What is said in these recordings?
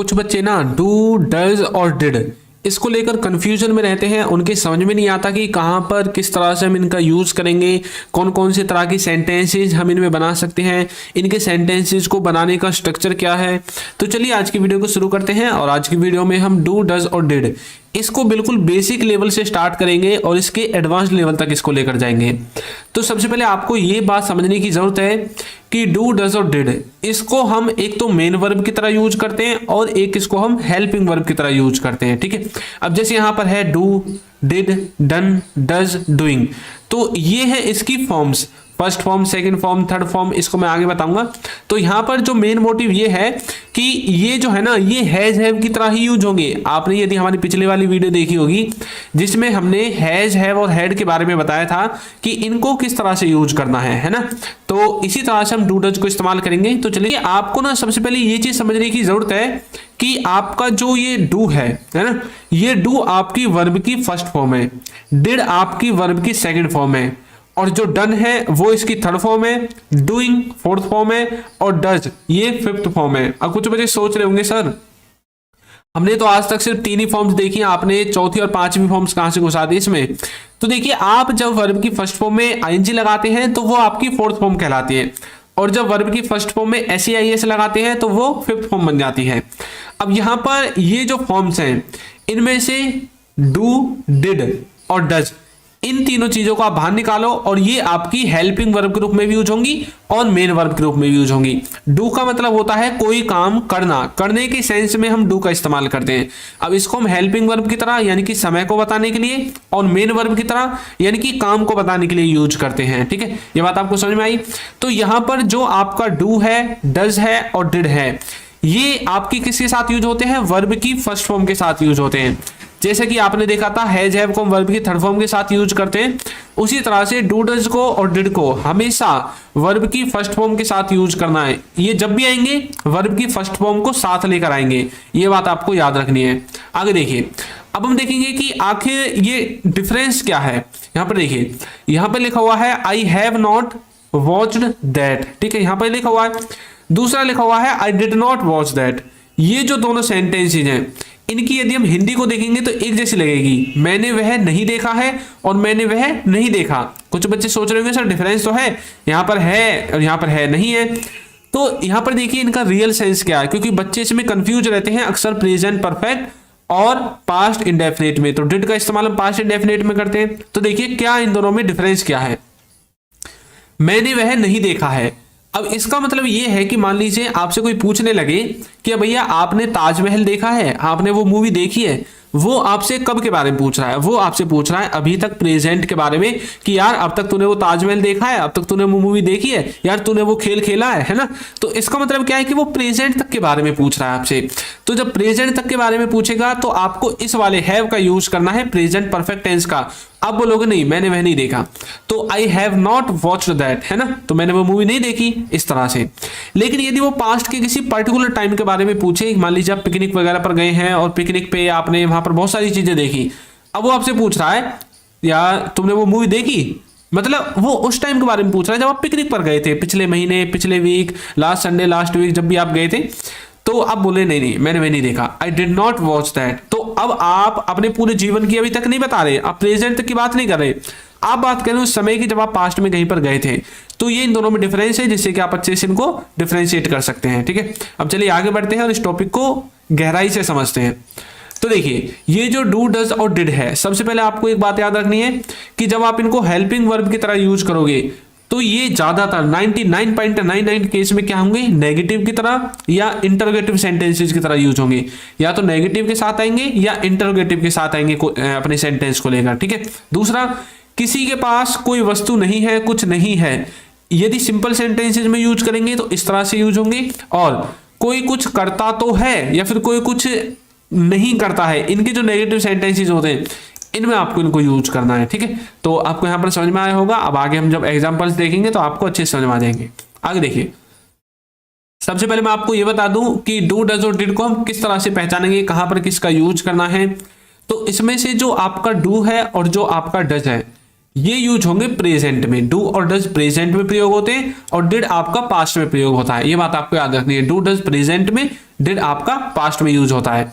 कुछ बच्चे ना डू डज और डिड इसको लेकर कंफ्यूजन में रहते हैं, उनके समझ में नहीं आता कि कहाँ पर किस तरह से हम इनका यूज करेंगे, कौन कौन से तरह की सेंटेंसेज हम इनमें बना सकते हैं, इनके सेंटेंसेज को बनाने का स्ट्रक्चर क्या है। तो चलिए आज की वीडियो को शुरू करते हैं और आज की वीडियो में हम डू डज और डिड इसको बिल्कुल बेसिक लेवल से स्टार्ट करेंगे और इसके एडवांस लेवल तक इसको लेकर जाएंगे। तो सबसे पहले आपको ये बात समझने की जरूरत है कि डू डज और डिड इसको हम एक तो मेन वर्ब की तरह यूज करते हैं और एक इसको हम हेल्पिंग वर्ब की तरह यूज करते हैं। ठीक है, अब जैसे यहां पर है do, did, done, does, doing, तो ये है इसकी forms, first form, second form, third form, इसको मैं आगे बताऊंगा। तो यहां पर जो मेन मोटिव ये है कि ये जो है ना ये हैज हैव की तरह ही यूज होंगे। आपने यदि हमारी पिछले वाली वीडियो देखी होगी जिसमें हमने हैज, हैव और हैड के बारे में बताया था कि इनको किस तरह से यूज करना है ना, तो इसी तरह से हम डू डज को इस्तेमाल करेंगे। तो चलिए आपको ना सबसे पहले ये चीज समझने की जरूरत है कि आपका जो ये डू है ना, ये डू आपकी वर्ब की फर्स्ट फॉर्म है, डिड आपकी वर्ब की सेकंड फॉर्म है और जो डन है वो इसकी थर्ड फॉर्म है, डूइंग फोर्थ फॉर्म है और डज ये फिफ्थ फॉर्म है। अब कुछ बच्चे सोच रहे होंगे सर हमने तो आज तक सिर्फ तीन ही फॉर्म्स देखी, आपने चौथी और पांचवी फॉर्म्स कहां से घुसा दी इसमें। तो देखिए आप जब वर्ब की फर्स्ट फॉर्म में आईएनजी लगाते हैं तो वो आपकी फोर्थ फॉर्म कहलाती है और जब वर्ब की फर्स्ट फॉर्म में एसईआईएस लगाते हैं तो वो फिफ्थ फॉर्म बन जाती है। अब यहां पर ये जो फॉर्म्स हैं इनमें से डू, डिड और डज इन तीनों चीजों को आप बाहर निकालो और ये आपकी हेल्पिंग वर्ब के रूप में भी यूज होंगी और मेन वर्ब के रूप में भी यूज होंगी। डू का मतलब होता है कोई काम करना, करने के सेंस में हम डू का इस्तेमाल करते हैं। अब इसको हम हेल्पिंग वर्ब की तरह यानी कि समय को बताने के लिए और मेन वर्ब की तरह यानी कि काम को बताने के लिए यूज करते हैं। ठीक है, ये बात आपको समझ में आई। तो यहां पर जो आपका डू है, डज है और डिड है ये आपकी किसके साथ यूज होते हैं, वर्ब की फर्स्ट फॉर्म के साथ यूज होते हैं। जैसे कि आपने देखा था हैज, हैव को हम वर्ब की थर्ड फॉर्म के साथ यूज करते हैं, उसी तरह से डू डज को और डिड को हमेशा वर्ब की फर्स्ट फॉर्म के साथ यूज करना है। ये जब भी आएंगे वर्ब की फर्स्ट फॉर्म को साथ लेकर आएंगे, ये बात आपको याद रखनी है। आगे देखिए, अब हम देखेंगे कि आखिर ये डिफरेंस क्या है। यहां पर देखिए, यहां पर लिखा हुआ है I have not watched that. ठीक है, यहां पर लिखा हुआ है, दूसरा लिखा हुआ है आई डिड नॉट वॉच दैट। ये जो दोनों सेंटेंसेज हैं इनकी यदि हम हिंदी को देखेंगे तो एक जैसी लगेगी, मैंने वह नहीं देखा है और मैंने वह नहीं देखा। कुछ बच्चे सोच रहे होंगे सर डिफरेंस तो है, यहां पर है और यहां पर है नहीं है। तो यहां पर देखिए इनका रियल सेंस क्या है, क्योंकि बच्चे इसमें कंफ्यूज रहते हैं अक्सर प्रेजेंट परफेक्ट और पास्ट इंडेफिनिट में। तो डिड का इस्तेमाल हम पास्ट इंडेफिनिट में करते हैं। तो देखिए क्या इन दोनों में डिफरेंस क्या है। मैंने वह नहीं देखा है, अब इसका मतलब ये है कि मान लीजिए आपसे कोई पूछने लगे कि भैया आपने ताजमहल देखा है, आपने वो मूवी देखी है, वो आपसे कब के बारे में पूछ रहा है, वो आपसे पूछ रहा है अभी तक प्रेजेंट के बारे में कि यार अब तक तूने वो ताजमहल देखा है, अब तक तूने वो मूवी देखी है, यार तूने वो खेल खेला है ना। तो इसका मतलब क्या है कि वो प्रेजेंट तक के बारे में पूछ रहा है आपसे। तो जब प्रेजेंट तक के बारे में पूछेगा तो आपको इस वाले हैव का यूज करना है प्रेजेंट परफेक्ट टेंस का। अब बोलोगे नहीं मैंने वह नहीं देखा, तो I have not watched that, है ना, तो मैंने वो मूवी नहीं देखी इस तरह से। लेकिन यदि वो पास्ट के किसी पर्टिकुलर टाइम के बारे में पूछे, मान लीजिए आप पिकनिक वगैरह पर गए हैं और पिकनिक पे आपने वहां पर बहुत सारी चीजें देखी, अब वो आपसे पूछ रहा है यार तुमने वो मूवी देखी, मतलब वो उस टाइम के बारे में पूछ रहा है जब आप पिकनिक पर गए थे, पिछले महीने, पिछले week, last Sunday, last week जब भी आप गए थे। तो आप बोले नहीं नहीं मैंने वह नहीं देखा, आई डिड नॉट वॉच दैट। तो अब आप अपने पूरे जीवन की अभी तक नहीं बता रहे, आप प्रेजेंट तक की बात नहीं कर रहे, आप बात कर रहे हो उस समय की जब आप पास्ट में कहीं पर गए थे। तो ये इन दोनों में डिफरेंस है जिससे कि आप अच्छे से इनको डिफरेंशिएट कर सकते हैं। ठीक है, अब चलिए आगे बढ़ते हैं और इस टॉपिक को गहराई से समझते हैं। तो देखिए ये जो डू डज और डिड है, सबसे पहले आपको एक बात याद रखनी है कि जब आप इनको हेल्पिंग वर्ब की तरह यूज करोगे तो ये ज्यादातर 99.99 केस में क्या होंगे, नेगेटिव की तरह या इंटरोगेटिव सेंटेंसेस की तरह यूज होंगे। या तो नेगेटिव के साथ आएंगे या इंटरोगेटिव के साथ आएंगे अपने सेंटेंस को लेकर। ठीक है, दूसरा किसी के पास कोई वस्तु नहीं है, कुछ नहीं है, यदि सिंपल सेंटेंसेस में यूज करेंगे तो इस तरह से यूज होंगे। और कोई कुछ करता तो है या फिर कोई कुछ नहीं करता है, इनके जो नेगेटिव सेंटेंसेस होते हैं इनमें आपको इनको यूज करना है। ठीक है, तो आपको यहां पर समझ में आया होगा। अब आगे हम जब एग्जांपल्स देखेंगे तो आपको अच्छे से समझ में आ जाएंगे। आगे देखिए, सबसे पहले मैं आपको यह बता दूं कि डू डज और डिड को हम किस तरह से पहचानेंगे, कहां पर किसका यूज करना है। तो इसमें से जो आपका डू है और जो आपका डज है ये यूज होंगे प्रेजेंट में। डू और डज प्रेजेंट में प्रयोग होते हैं और डिड आपका पास्ट में प्रयोग होता है। ये बात आपको याद रखनी है, डू डज प्रेजेंट में, डिड आपका पास्ट में यूज होता है।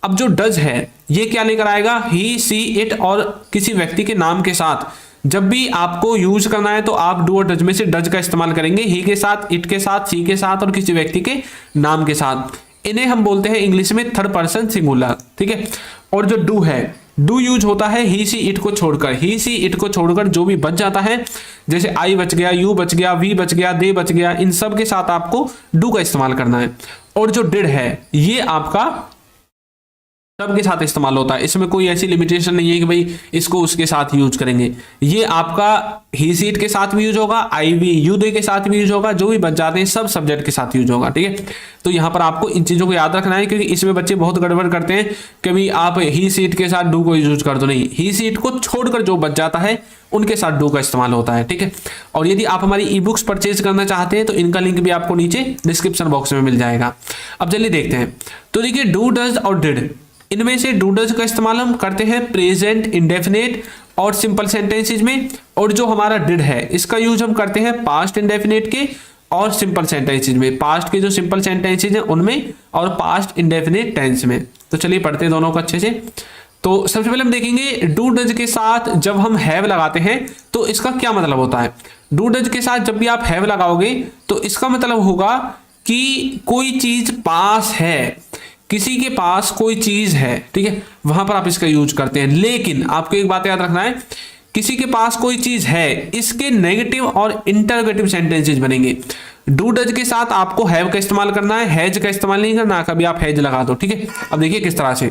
अब जो डज है ये क्या लेकर आएगा, ही सी इट और किसी व्यक्ति के नाम के साथ। जब भी आपको यूज करना है तो आप डू और डज में से डज का इस्तेमाल करेंगे, ही के साथ, इट के साथ, सी के साथ और किसी व्यक्ति के नाम के साथ। इन्हें हम बोलते हैं इंग्लिश में थर्ड पर्सन सिंगुलर, ठीक है। और जो डू है, डू यूज होता है ही सी इट को छोड़कर। ही सी इट को छोड़कर जो भी बच जाता है, जैसे आई बच गया, यू बच गया, वी बच गया, दे बच गया, इन सब के साथ आपको डू का इस्तेमाल करना है। और जो डिड है ये आपका सबके साथ इस्तेमाल होता है, इसमें कोई ऐसी लिमिटेशन नहीं है कि भाई इसको उसके साथ यूज करेंगे। ये आपका ही सीट के साथ भी यूज होगा, आई वी यू दे के साथ भी यूज होगा, जो भी बच जाते हैं सब सब्जेक्ट के साथ यूज होगा, ठीक है। तो यहां पर आपको इन चीजों को याद रखना है, क्योंकि इसमें बच्चे बहुत गड़बड़ करते हैं कि भाई आप ही सीट के साथ डू को यूज कर दो। नहीं, ही सीट को छोड़कर जो बच जाता है उनके साथ डू का इस्तेमाल होता है, ठीक है। और यदि आप हमारी ई बुक्स परचेज करना चाहते हैं तो इनका लिंक भी आपको नीचे डिस्क्रिप्शन बॉक्स में मिल जाएगा। अब चलिए देखते हैं। तो देखिए डू डज और डिड, इनमें से डू डज का इस्तेमाल हम करते हैं प्रेजेंट, इंडेफिनेट और सिंपल सेंटेंसेज में। और जो हमारा डिड है इसका यूज हम करते हैं पास्ट इंडेफिनेट के और सिंपल सेंटेंसेज में, पास्ट के जो सिंपल सेंटेंसेज हैं उनमें और पास्ट इंडेफिनेट टेंस में। तो चलिए पढ़ते हैं दोनों को अच्छे से। तो सबसे पहले हम देखेंगे डू डज के साथ जब हम हैव लगाते हैं तो इसका क्या मतलब होता है। डू डज के साथ जब भी आप हैव लगाओगे तो इसका मतलब होगा कि कोई चीज पास है, किसी के पास कोई चीज है, ठीक है, वहां पर आप इसका यूज करते हैं। लेकिन आपको एक बात याद रखना है, किसी के पास कोई चीज है, इसके नेगेटिव और इंटरोगेटिव सेंटेंसेस बनेंगे। डू डज के साथ आपको हैव का इस्तेमाल करना है, हैज का इस्तेमाल नहीं करना। कभी आप हैज लगा दो, ठीक है। अब देखिए किस तरह से,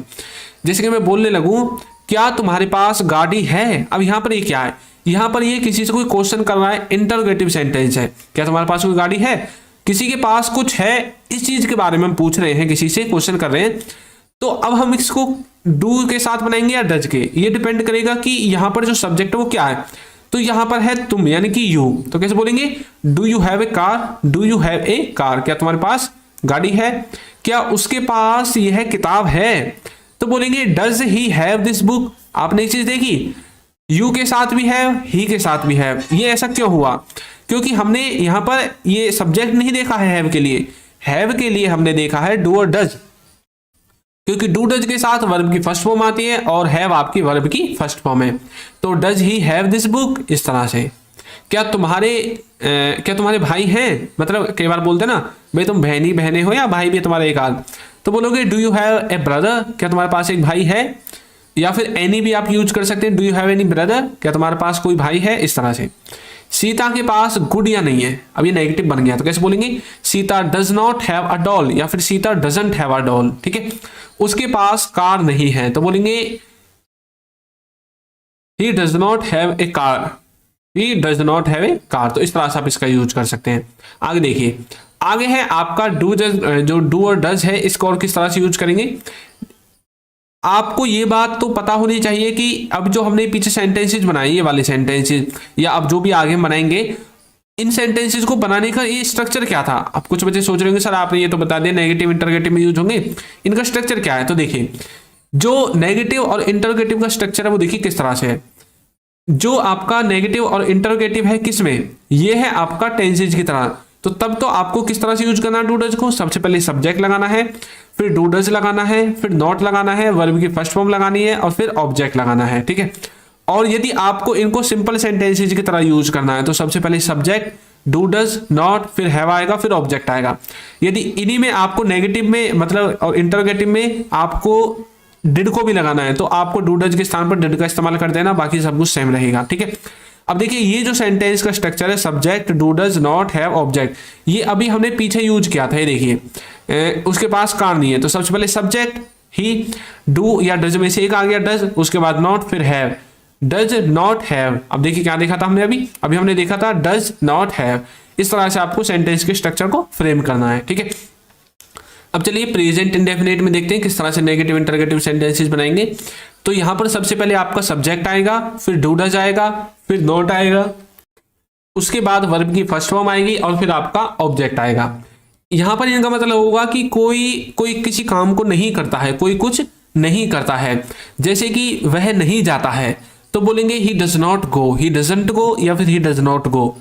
जैसे कि मैं बोलने लगूं क्या तुम्हारे पास गाड़ी है। अब यहां पर ये क्या है, यहां पर ये किसी से कोई क्वेश्चन कर रहा है, इंटरोगेटिव सेंटेंस है। क्या तुम्हारे पास कोई गाड़ी है, किसी के पास कुछ है, इस चीज के बारे में हम पूछ रहे हैं, किसी से क्वेश्चन कर रहे हैं। तो अब हम इसको डू के साथ बनाएंगे या डज के, ये डिपेंड करेगा कि यहां पर जो सब्जेक्ट है वो क्या है। तो यहां पर है तुम यानी कि यू, तो कैसे बोलेंगे, do you have a car, do you have a car, क्या तुम्हारे पास गाड़ी है। क्या उसके पास यह किताब है, तो बोलेंगे does he have this book. आपने एक चीज देखी, यू के साथ भी है, ही के साथ भी है। ये ऐसा क्यों हुआ, क्योंकि हमने यहां पर ये सब्जेक्ट नहीं देखा है हैव के लिए, हैव के लिए हमने देखा है डू और डज, क्योंकि डू डज के साथ वर्ब की फर्स्ट फॉर्म आती है और हैव आपकी वर्ब की फर्स्ट फॉर्म है। तो does he have this book, इस तरह से। क्या तुम्हारे भाई हैं, मतलब कई बार बोलते ना भाई तुम बहने हो या भाई भी तुम्हारा एक आध, तो बोलोगे do you have a brother, क्या तुम्हारे पास एक भाई है। या फिर एनी भी आप यूज कर सकते हैं, do you have any brother, क्या तुम्हारे पास कोई भाई है, इस तरह से। सीता के पास गुड़िया नहीं है, अब ये नेगेटिव बन गया, तो कैसे बोलेंगे, Sita does not have a doll, या फिर Sita doesn't have a doll, ठीक है। उसके पास कार नहीं है, तो बोलेंगे he does not have a car, he does not have a car. तो इस तरह से आप इसका यूज कर सकते हैं। आगे देखिए, आगे है आपका डू डज, जो डू और डज है इसको और किस तरह से यूज करेंगे। आपको ये बात तो पता होनी चाहिए कि अब जो हमने पीछे सेंटेंसेस बनाए, ये वाले सेंटेंसेस या अब जो भी आगे हम बनाएंगे, इन सेंटेंसेस को बनाने का ये स्ट्रक्चर क्या था। अब कुछ बच्चे सोच रहे होंगे सर आपने ये तो बता दिया नेगेटिव इंटरोगेटिव में यूज होंगे, इनका स्ट्रक्चर क्या है। तो देखिए जो नेगेटिव और इंटरोगेटिव का स्ट्रक्चर है वो देखिए किस तरह से है। जो आपका नेगेटिव और इंटरोगेटिव है किसमें, ये है आपका टेंसेज की तरह। तो तब तो आपको किस तरह से यूज करना है डू डज को, सबसे पहले सब्जेक्ट लगाना है, फिर डू डज लगाना है, फिर नॉट लगाना है, वर्ब की फर्स्ट फॉर्म लगानी है और फिर ऑब्जेक्ट लगाना है, ठीक है। और यदि आपको इनको सिंपल सेंटेंसेज की तरह यूज करना है तो सबसे पहले सब्जेक्ट, डू डज, नॉट, फिर हैव आएगा, फिर ऑब्जेक्ट आएगा। यदि इन्हीं में आपको नेगेटिव में मतलब और इंटरोगेटिव में आपको डिड को भी लगाना है तो आपको डू डज के स्थान पर डिड का इस्तेमाल कर देना, बाकी सब कुछ सेम रहेगा, ठीक है। अब देखिए ये जो सेंटेंस का स्ट्रक्चर है, subject, do does, not, have, object, ये अभी हमने पीछे यूज किया था। ये देखिए उसके पास कार नहीं है, तो सबसे पहले सब्जेक्ट ही, डू या डज में से एक आ गया डज, उसके बाद नॉट, फिर हैव, डज नॉट हैव। अब देखिए क्या देखा था हमने, अभी हमने देखा था डज नॉट हैव। इस तरह से आपको सेंटेंस के स्ट्रक्चर को फ्रेम करना है, ठीक है। अब चलिए प्रेजेंट इंडेफिनिट में देखते हैं किस तरह से नेगेटिव इंटरोगेटिव सेंटेंसेस बनाएंगे। तो यहां पर सबसे पहले आपका सब्जेक्ट आएगा, फिर डू डज आएगा, फिर नॉट आएगा, उसके बाद वर्ब की फर्स्ट फॉर्म आएगी और फिर आपका ऑब्जेक्ट आएगा। यहां पर इनका मतलब होगा कि कोई किसी काम को नहीं करता है, कोई कुछ नहीं करता है। जैसे कि वह नहीं जाता है, तो बोलेंगे he does not go, he doesn't go या फिर ही डज नॉट गो।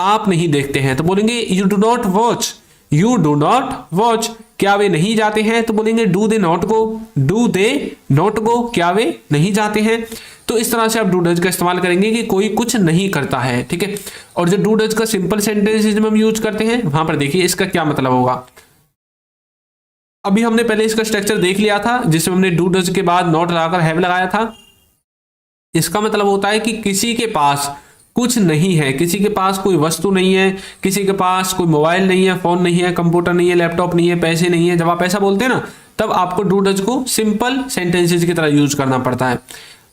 आप नहीं देखते हैं तो बोलेंगे you do not watch, you do not watch. क्या वे नहीं जाते हैं तो बोलेंगे do they not go, do they not go. क्या वे नहीं जाते हैं। तो इस तरह से आप डू डज का इस्तेमाल करेंगे कि कोई कुछ नहीं करता है, ठीक है। और जो डू डज का सिंपल सेंटेंसेज में हम यूज करते हैं वहां पर देखिए इसका क्या मतलब होगा। अभी हमने पहले इसका स्ट्रक्चर देख लिया था जिसमें हमने डू डज के बाद नॉट लगाकर हैव लगाया था। इसका मतलब होता है कि किसी के पास कुछ नहीं है, किसी के पास कोई वस्तु नहीं है, किसी के पास कोई मोबाइल नहीं है, फोन नहीं है, कंप्यूटर नहीं है, लैपटॉप नहीं है, पैसे नहीं है। जब आप ऐसा बोलते हैं ना तब आपको डू डज को सिंपल सेंटेंसेज की तरह यूज करना पड़ता है।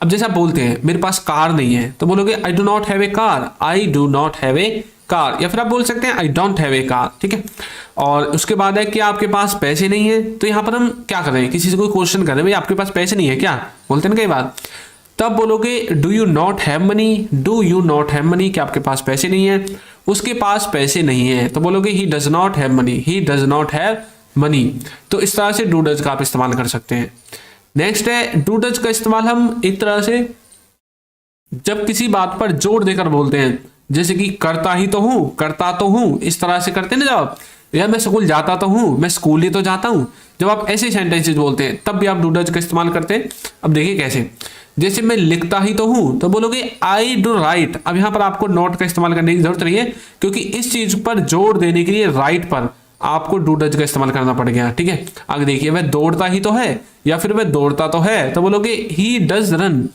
अब जैसे आप बोलते हैं मेरे पास कार नहीं है तो बोलोगे I do not have a car, I do not have a car. या फिर आप बोल सकते हैं I don't have a car, ठीक है। और उसके बाद है कि आपके पास पैसे नहीं है, तो यहाँ पर हम क्या कर रहे हैं, किसी से कोई क्वेश्चन कर रहे हैं भाई आपके पास पैसे नहीं है क्या, बोलते हैं ना कई बार। तब बोलोगे do you not have money, do you not have money, कि आपके पास पैसे नहीं है, उसके पास पैसे नहीं है तो बोलोगे he does not have money, he does not have money. तो इस तरह से डू डज का आप इस्तेमाल कर सकते हैं। नेक्स्ट है डू डज का इस्तेमाल हम एक तरह से जब किसी बात पर जोर देकर बोलते हैं, जैसे कि करता ही तो हूं, करता तो हूं, इस तरह से करते हैं ना। जब यार मैं स्कूल जाता तो हूं, मैं स्कूल ही तो जाता हूं, जब आप ऐसे सेंटेंसेस बोलते हैं तब भी आप डू डज का इस्तेमाल करते हैं। अब देखिए कैसे, जैसे मैं लिखता ही तो हूं तो बोलोगे आई डू राइट। अब यहां पर आपको नॉट का इस्तेमाल करने की जरूरत नहीं है क्योंकि इस चीज पर जोर देने के लिए राइट पर आपको डू डज का इस्तेमाल करना पड़ गया, ठीक है। आगे देखिए वह दौड़ता ही तो है या फिर वह दौड़ता तो है तो बोलोगे ही डज रन।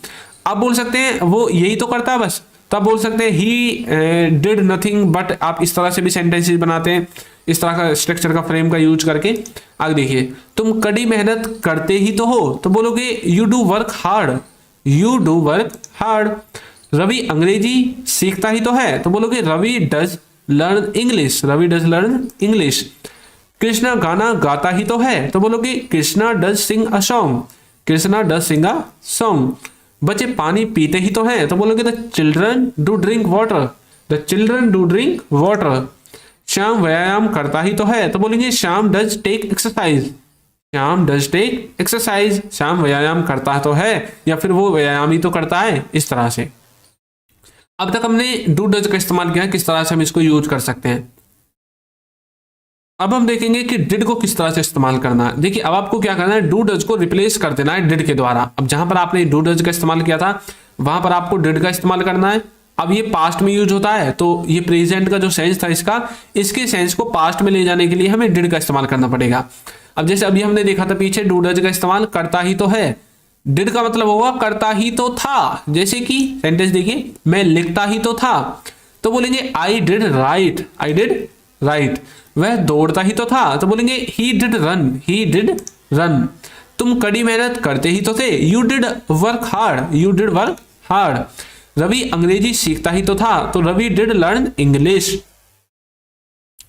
आप बोल सकते हैं वो यही तो करता है बस, तब बोल सकते हैं ही डिड नथिंग बट। आप इस तरह से भी सेंटेंसेस बनाते हैं इस तरह का स्ट्रक्चर का फ्रेम का यूज करके। आगे देखिए तुम कड़ी मेहनत करते ही तो हो तो बोलोगे you do work hard, you do work hard. Ravi अंग्रेजी सीखता ही तो है तो बोलोगे Ravi does learn English, Ravi does learn English. Krishna गाना गाता ही तो है तो बोलोगे Krishna does sing a song, Krishna does sing a song. बच्चे पानी पीते ही तो हैं तो बोलोगे the children do drink water, the children do drink water. Shyam व्यायाम करता ही तो है तो बोलेंगे Shyam does take exercise, Shyam does take exercise. Shyam व्यायाम करता तो है या फिर वो व्यायाम ही तो करता है, इस तरह से। अब तक हमने डू डज का इस्तेमाल किया, किस तरह से हम इसको यूज कर सकते हैं। अब हम देखेंगे कि डिड को किस तरह से इस्तेमाल करना है। देखिए अब आपको क्या करना है, डू डज को रिप्लेस कर देना है डिड के द्वारा। अब जहां पर आपने डू डज का इस्तेमाल किया था वहां पर आपको डिड का इस्तेमाल करना है। अब ये पास्ट में यूज होता है तो ये प्रेजेंट का जो सेंस था इसका, इसके सेंस को पास्ट में ले जाने के लिए हमें डिड का इस्तेमाल करना पड़ेगा। अब जैसे अभी हमने देखा था पीछे डू डज का इस्तेमाल करता ही तो है, डिड का मतलब होगा करता ही तो था। जैसे कि सेंटेंस देखिए मैं लिखता ही तो था तो बोलेंगे I did write, I did write. वह दौड़ता ही तो था तो बोलेंगे he did run, he did run. तुम कड़ी मेहनत करते ही तो थे, you did work hard, you did work hard. Ravi अंग्रेजी सीखता ही तो था तो Ravi did learn English,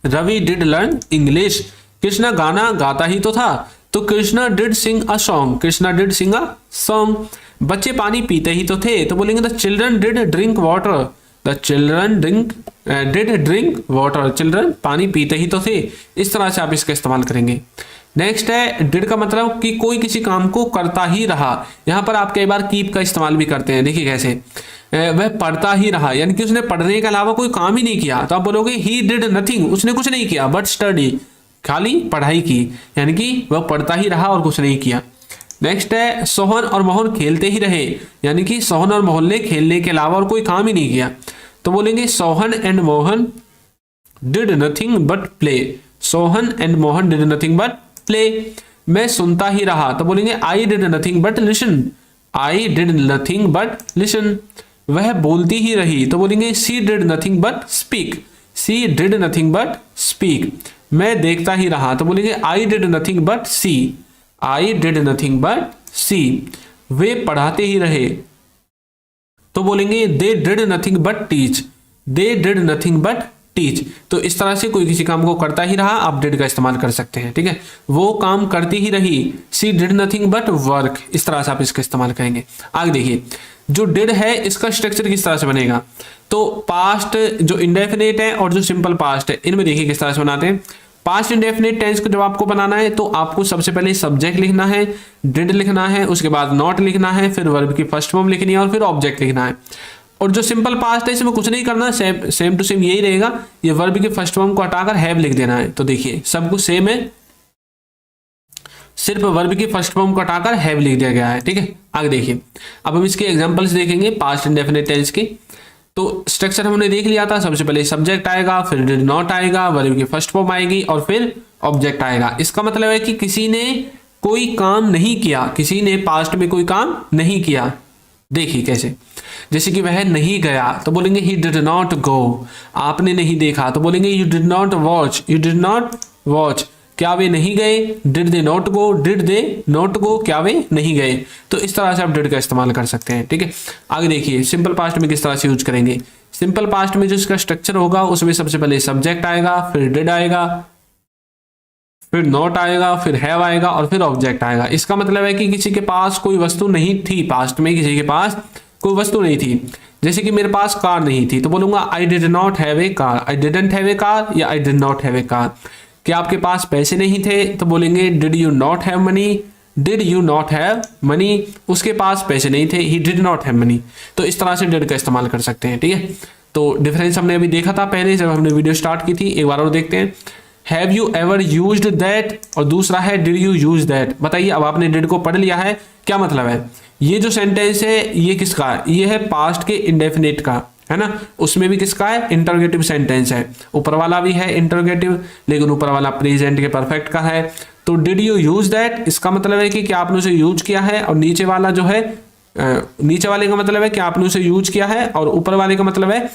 Ravi did learn English. Krishna गाना गाता ही तो था तो Krishna did sing a song, Krishna did sing a song. बच्चे पानी पीते ही तो थे तो बोलेंगे the children did drink water, the children did drink water. Children पानी पीते ही तो थे। इस तरह से आप इसका इस्तेमाल करेंगे। नेक्स्ट है डिड का मतलब कि कोई किसी काम को करता ही रहा। यहां पर आप कई बार कीप का इस्तेमाल भी करते हैं। देखिए कैसे, वह पढ़ता ही रहा यानी कि उसने पढ़ने के अलावा कोई काम ही नहीं किया तो आप बोलोगे ही डिड नथिंग, उसने कुछ नहीं किया बट स्टडी, खाली पढ़ाई की, यानी कि वह पढ़ता ही रहा और कुछ नहीं किया। नेक्स्ट है सोहन और मोहन खेलते ही रहे, यानी कि सोहन और मोहन ने खेलने के अलावा और कोई काम ही नहीं किया तो बोलेंगे Sohan and Mohan did nothing but play, Sohan and Mohan did nothing but play. मैं सुनता ही रहा तो बोलेंगे I did nothing but listen, I did nothing but listen. वह बोलती ही रही तो बोलेंगे she did nothing but speak, she did nothing but speak. मैं देखता ही रहा तो बोलेंगे I did nothing but see, I did nothing but see. वे पढ़ाते ही रहे तो बोलेंगे they did nothing but teach, they did nothing but teach. तो इस तरह से कोई किसी काम को करता ही रहा आप डिड का इस्तेमाल कर सकते हैं, ठीक है। वो काम करती ही रही, सी डिड नथिंग बट वर्क। इस तरह से आप इसका इस्तेमाल करेंगे। आगे देखिए जो डिड है इसका स्ट्रक्चर किस तरह से बनेगा, तो पास्ट जो इंडेफिनेट है और जो सिंपल पास्ट है इनमें देखिए किस तरह से बनाते हैं। पास्ट इंडेफिनिट टेंस को जब आपको बनाना है तो आपको सबसे पहले सब्जेक्ट लिखना है, डिड लिखना है, उसके बाद नॉट लिखना है, फिर वर्ब की फर्स्ट फॉर्म लिखनी है और फिर ऑब्जेक्ट लिखना है। और जो सिंपल पास्ट है इसमें कुछ नहीं करना, सेम टू सेम यही रहेगा, ये वर्ब की फर्स्ट फॉर्म को हटाकर हैव लिख देना है। तो देखिए सब कुछ सेम है, सिर्फ वर्ब की फर्स्ट फॉर्म को हटाकर हैव लिख दिया गया है। ठीक है, आगे देखिए, अब हम इसके एग्जांपल्स देखेंगे पास्ट इंडेफिनिट टेंस की। तो स्ट्रक्चर हमने देख लिया था, सबसे पहले सब्जेक्ट आएगा, फिर डिड नॉट आएगा, वर्ब की फर्स्ट फॉर्म आएगी और फिर ऑब्जेक्ट आएगा। इसका मतलब है कि किसी ने कोई काम नहीं किया, किसी ने पास्ट में कोई काम नहीं किया। देखिए कैसे, जैसे कि वह नहीं गया तो बोलेंगे ही डिड नॉट गो, आपने नहीं देखा तो बोलेंगे you did not watch, you did not watch, क्या वे नहीं गए, did they not go, did they not go, क्या वे नहीं गए। तो इस तरह से आप डिड का इस्तेमाल कर सकते हैं। ठीक है, आगे देखिए सिंपल पास्ट में किस तरह से यूज करेंगे। सिंपल पास्ट में जो इसका स्ट्रक्चर होगा उसमें सबसे पहले सब्जेक्ट आएगा, फिर डिड आएगा, फिर नॉट आएगा, फिर हैव आएगा और फिर ऑब्जेक्ट आएगा। इसका मतलब है कि किसी के पास कोई वस्तु नहीं थी, पास्ट में किसी के पास कोई वस्तु नहीं थी। जैसे कि मेरे पास कार नहीं थी तो बोलूंगा I did not have a car, I didn't have a car या I did not have a car. क्या आपके पास पैसे नहीं थे तो बोलेंगे did you not have money, did you not have money, उसके पास पैसे नहीं थे, he did not have money. तो इस तरह से डिड का इस्तेमाल कर सकते हैं। ठीक है, तो डिफरेंस हमने अभी देखा था पहले जब हमने वीडियो स्टार्ट की थी, एक बार और देखते हैं। Have you ever used that और दूसरा है डिड यू यूज दैट। बताइए, अब आपने डिड को पढ़ लिया है, क्या मतलब है। ये जो सेंटेंस है ये किसका है, ये है पास्ट के इंडेफिनिट का, है ना। उसमें भी किसका है, इंटरोगेटिव सेंटेंस है। ऊपर वाला भी है इंटरोगेटिव, लेकिन ऊपर वाला प्रेजेंट के परफेक्ट का है। तो डिड यू यूज दैट, इसका मतलब है कि क्या आपने उसे यूज किया है, और नीचे वाला जो है नीचे वाले का मतलब है कि आपने उसे यूज किया है, और ऊपर वाले का मतलब है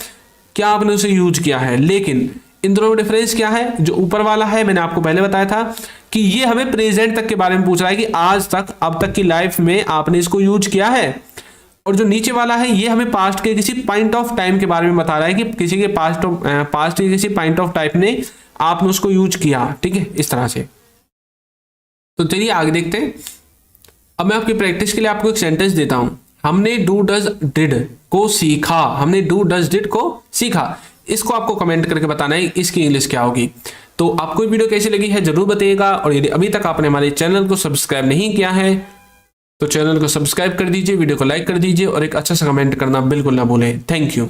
क्या आपने उसे यूज किया है। लेकिन इन दोनों में डिफरेंस क्या है, जो ऊपर वाला है मैंने आपको पहले बताया था कि ये हमें प्रेजेंट तक के बारे में पूछ रहा है कि आज तक, अब तक की लाइफ में आपने इसको यूज किया है। और जो नीचे वाला है ये हमें पास्ट के किसी पॉइंट ऑफ टाइम के बारे में बता रहा है कि किसी के पास्ट के किसी पॉइंट ऑफ टाइम में आपने उसको यूज किया। ठीक है, इस तरह से। तो चलिए आगे देखते हैं। अब मैं आपकी प्रैक्टिस के लिए आपको एक सेंटेंस देता हूं। हमने डू डज डिड को सीखा, हमने डू डज डिड को सीखा। इसको आपको कमेंट करके बताना है इसकी इंग्लिश क्या होगी। तो आपको वीडियो कैसी लगी है जरूर बताइएगा, और यदि अभी तक आपने हमारे चैनल को सब्सक्राइब नहीं किया है तो चैनल को सब्सक्राइब कर दीजिए, वीडियो को लाइक कर दीजिए और एक अच्छा सा कमेंट करना बिल्कुल ना भूलें। Thank you.